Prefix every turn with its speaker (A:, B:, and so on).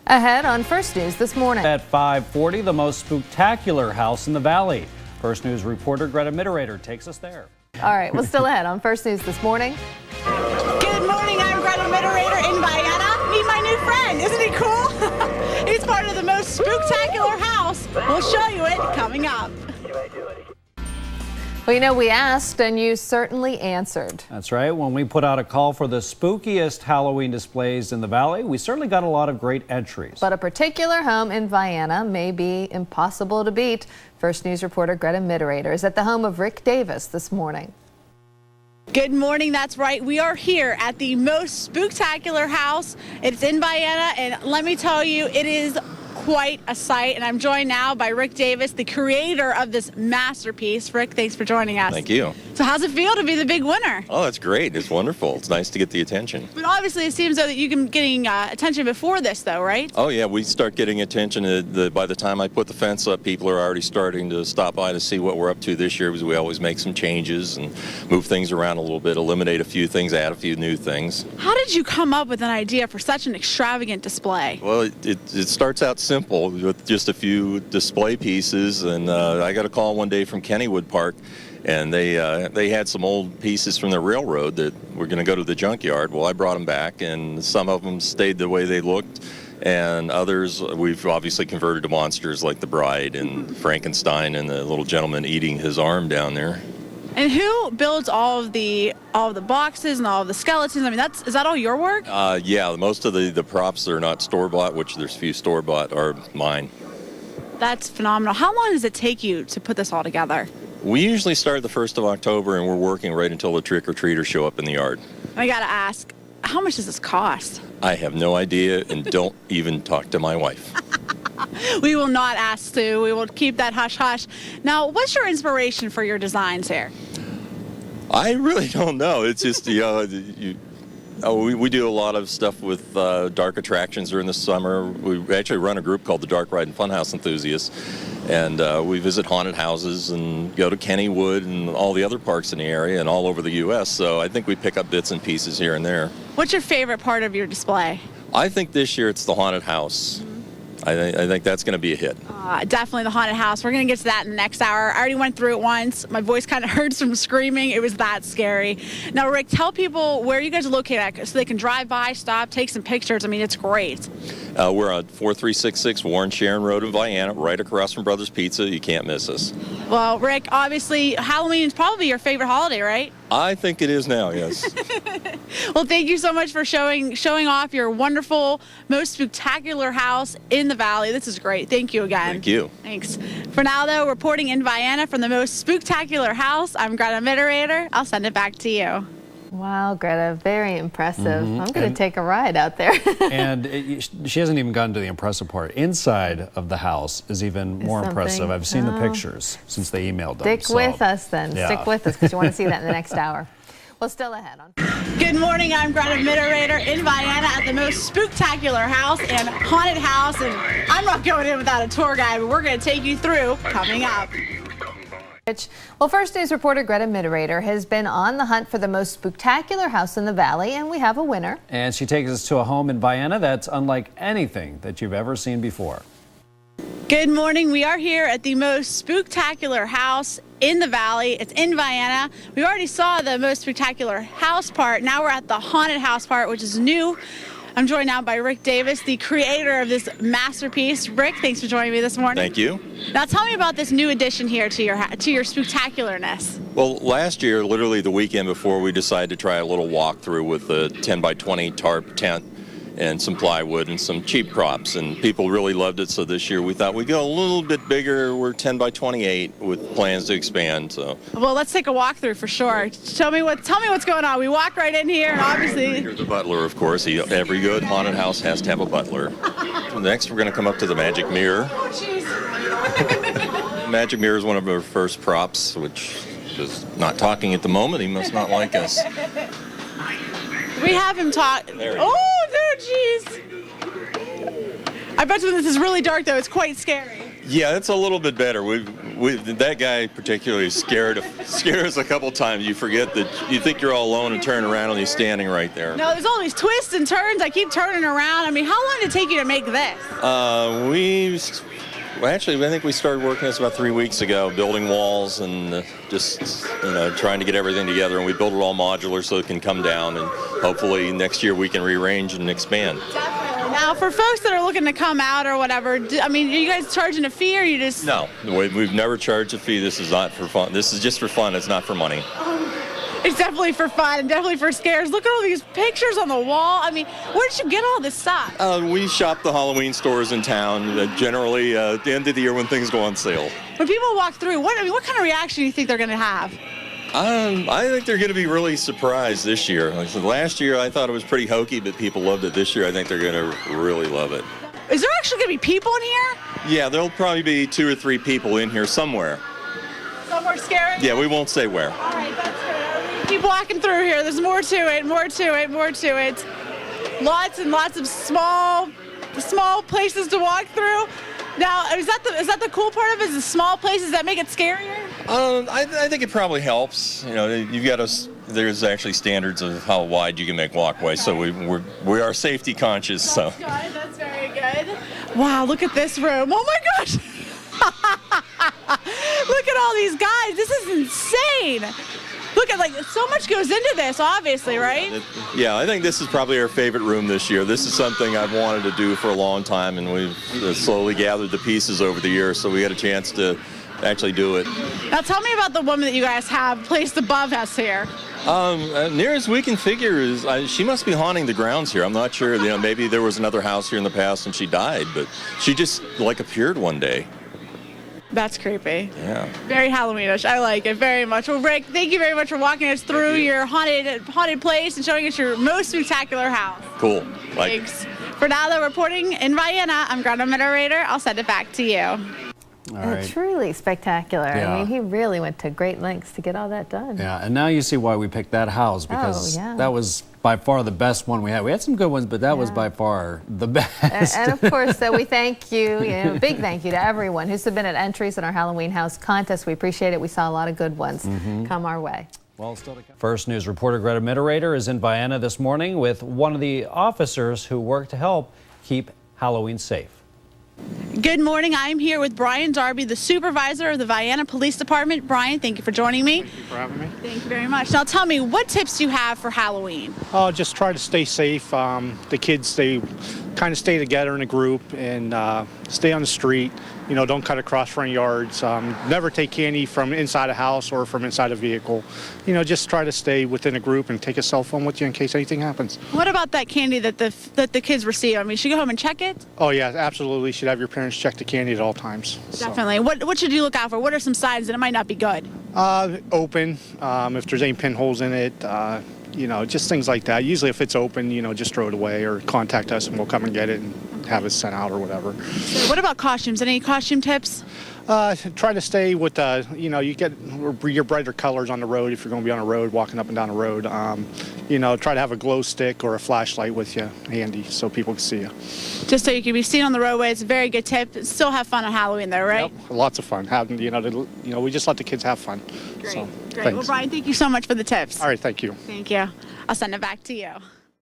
A: Ahead on First News this morning.
B: At 5:40, the most spooktacular house in the valley. First News reporter Greta Mitterator takes us there.
A: All right, well, still ahead on First News this morning.
C: Good morning, I'm Greta Mitterator in Vienna. Meet my new friend. Isn't he cool? He's part of the most spooktacular house. We'll show you it coming up.
A: Well, you know, we asked and you certainly answered.
B: That's right. When we put out a call for the spookiest Halloween displays in the valley, we certainly got a lot of great entries.
A: But a particular home in Vienna may be impossible to beat. First News reporter Greta Mitterator is at the home of Rick Davis this morning.
C: Good morning, that's right. We are here at the most spooktacular house. It's in Vienna, and let me tell you, it is quite a sight. And I'm joined now by Rick Davis, the creator of this masterpiece. Rick, thanks for joining us.
D: Thank you.
C: So how's it feel to be the big winner?
D: Oh, that's great. It's wonderful. It's nice to get the attention.
C: But obviously it seems though that you've been getting attention before this though, right?
D: Oh yeah, we start getting attention. By the time I put the fence up, people are already starting to stop by to see what we're up to this year, because we always make some changes and move things around a little bit, eliminate a few things, add a few new things.
C: How did you come up with an idea for such an extravagant display?
D: Well, it starts out simple with just a few display pieces, and I got a call one day from Kennywood Park, and they had some old pieces from the railroad that were going to go to the junkyard. Well, I brought them back, and some of them stayed the way they looked, and others we've obviously converted to monsters like the Bride and Frankenstein and the little gentleman eating his arm down there.
C: And who builds all of the boxes and all of the skeletons? I mean, is that all your work?
D: Yeah, most of the props that are not store-bought, which there's a few store-bought, are mine.
C: That's phenomenal. How long does it take you to put this all together?
D: We usually start the 1st of October, and we're working right until the trick-or-treaters show up in the yard.
C: I gotta ask, how much does this cost?
D: I have no idea, and don't even talk to my wife.
C: We will not ask Sue. We will keep that hush-hush. Now, what's your inspiration for your designs here?
D: I really don't know. It's just, we do a lot of stuff with dark attractions during the summer. We actually run a group called the Dark Ride and Funhouse Enthusiasts, and we visit haunted houses and go to Kennywood and all the other parks in the area and all over the U.S., so I think we pick up bits and pieces here and there.
C: What's your favorite part of your display?
D: I think this year it's the haunted house. I think that's going to be a hit.
C: Definitely the haunted house. We're going to get to that in the next hour. I already went through it once. My voice kind of hurts from screaming. It was that scary. Now, Rick, tell people where you guys are located at so they can drive by, stop, take some pictures. I mean, it's great.
D: We're on 4366 Warren Sharon Road in Vienna, right across from Brothers Pizza. You can't miss us.
C: Well, Rick, obviously, Halloween is probably your favorite holiday, right?
D: I think it is now, yes.
C: Well, thank you so much for showing off your wonderful, most spectacular house in the valley. This is great. Thank you again.
D: Thank you.
C: Thanks. For now, though, reporting in Vienna from the most spooktacular house, I'm Greta Mitterator. I'll send it back to you.
A: Wow, Greta, very impressive. I'm going to take a ride out there.
B: And she hasn't even gotten to the impressive part. Inside of the house is even more impressive. I've seen the pictures since they emailed them.
A: Stick with us then.
B: Yeah.
A: Stick with us because you want to see that in the next hour. Well, still ahead on.
C: Good morning, I'm Greta Mitterator in Vienna at the most spooktacular house and haunted house. And I'm not going in without a tour guide, but we're going to take you through coming up.
A: Well, First News reporter Greta Mitterator has been on the hunt for the most spooktacular house in the valley, and we have a winner.
B: And she takes us to a home in Vienna that's unlike anything that you've ever seen before.
C: Good morning. We are here at the most spooktacular house in the valley. It's in Vienna. We already saw the most spectacular house part. Now we're at the haunted house part, which is new. I'm joined now by Rick Davis, the creator of this masterpiece. Rick, thanks for joining me this morning.
D: Thank you.
C: Now tell me about this new addition here to your spooktacularness.
D: Well, last year, literally the weekend before, we decided to try a little walkthrough with a 10 by 20 tarp tent and some plywood and some cheap props, and people really loved it. So this year we thought we'd go a little bit bigger. We're 10 by 28 with plans to expand. So,
C: well, let's take a walkthrough for sure. Tell me what's going on. We walk right in here, and obviously
D: here's the butler, of course. Every good haunted house has to have a butler. Next, we're going to come up to the magic mirror.
C: Oh, jeez.
D: Magic mirror is one of our first props, which is not talking at the moment. He must not like us.
C: We have him talk. Oh, no, jeez. I bet you this is really dark, though. It's quite scary.
D: Yeah, it's a little bit better. We that guy particularly scared us a couple times. You forget that you think you're all alone and turn around and he's standing right there.
C: No, there's all these twists and turns. I keep turning around. I mean, how long did it take you to make this?
D: Actually, I think we started working this about 3 weeks ago, building walls and just trying to get everything together. And we built it all modular so it can come down, and hopefully next year we can rearrange and expand.
C: Definitely. Now, for folks that are looking to come out or whatever, I mean, are you guys charging a fee or you just?
D: No, we've never charged a fee. This is not for fun. This is just for fun. It's not for money.
C: It's definitely for fun and definitely for scares. Look at all these pictures on the wall. I mean, where did you get all this stuff?
D: We shop the Halloween stores in town, generally at the end of the year when things go on sale.
C: When people walk through, what kind of reaction do you think they're going to have?
D: I think they're going to be really surprised this year. Like I said, last year I thought it was pretty hokey, but people loved it. This year I think they're going to really love it.
C: Is there actually going to be people in here?
D: Yeah, there'll probably be 2 or 3 people in here somewhere.
C: Somewhere scary?
D: Yeah, we won't say where.
C: All right, that's good. Keep walking through here. There's more to it, more to it, more to it. Lots and lots of small places to walk through. Now, is that the cool part of it? Is the small places that make it scarier?
D: I think it probably helps. There's actually standards of how wide you can make walkways, so we are safety conscious. So.
C: That's good. That's very good. Wow, look at this room. Oh my gosh! Look at all these guys. This is insane. Look at so much goes into this, obviously, right?
D: Yeah, I think this is probably our favorite room this year. This is something I've wanted to do for a long time, and we've slowly gathered the pieces over the years, so we got a chance to actually do it.
C: Now tell me about the woman that you guys have placed above us here.
D: Near as we can figure is she must be haunting the grounds here. I'm not sure. Maybe there was another house here in the past and she died, but she just appeared one day.
C: That's creepy.
D: Yeah.
C: Very Halloweenish. I like it very much. Well, Rick, thank you very much for walking us through your haunted place and showing us your most spectacular house.
D: Cool.
C: Thanks. For now, though, reporting in Vienna, I'm ground moderator. I'll send it back to you.
B: All right.
A: Truly spectacular.
B: Yeah.
A: I mean, he really went to great lengths to get all that done.
B: Yeah, and now you see why we picked that house, because that was by far the best one we had. We had some good ones, but that was by far the best.
A: And of course, we thank you, big thank you to everyone who submitted entries in our Halloween House contest. We appreciate it. We saw a lot of good ones come our way.
B: Well, still to come. First News reporter Greta Mitterator is in Vienna this morning with one of the officers who work to help keep Halloween safe.
C: Good morning. I'm here with Brian Darby, the supervisor of the Vienna Police Department. Brian, thank you for joining me.
E: Thank you for having me.
C: Thank you very much. Now tell me, what tips do you have for Halloween?
E: Just try to stay safe. The kids, they kind of stay together in a group and stay on the street. Don't cut across front yards. Never take candy from inside a house or from inside a vehicle. Just try to stay within a group and take a cell phone with you in case anything happens. What
C: about that candy that the kids receive? I mean, should you go home and check it?
E: Oh yeah, absolutely. You should have your parents check the candy at all times.
C: Definitely. So. What should you look out for? What are some signs that it might not be good?
E: Open. If there's any pinholes in it. Just things like that. Usually if it's open, just throw it away or contact us and we'll come and get it and have it sent out or whatever.
C: So what about costumes? Any costume tips?
E: Try to stay with, you get your brighter colors on the road if you're going to be on a road, walking up and down the road. Try to have a glow stick or a flashlight with you handy so people can see you.
C: Just so you can be seen on the roadway. It's a very good tip. Still have fun on Halloween though, right?
E: Yep, lots of fun. We just let the kids have fun.
C: Great.
E: So,
C: Great.
E: thanks.
C: Well, Brian, thank you so much for the tips.
E: All right, thank you.
C: Thank you. I'll send it back to you.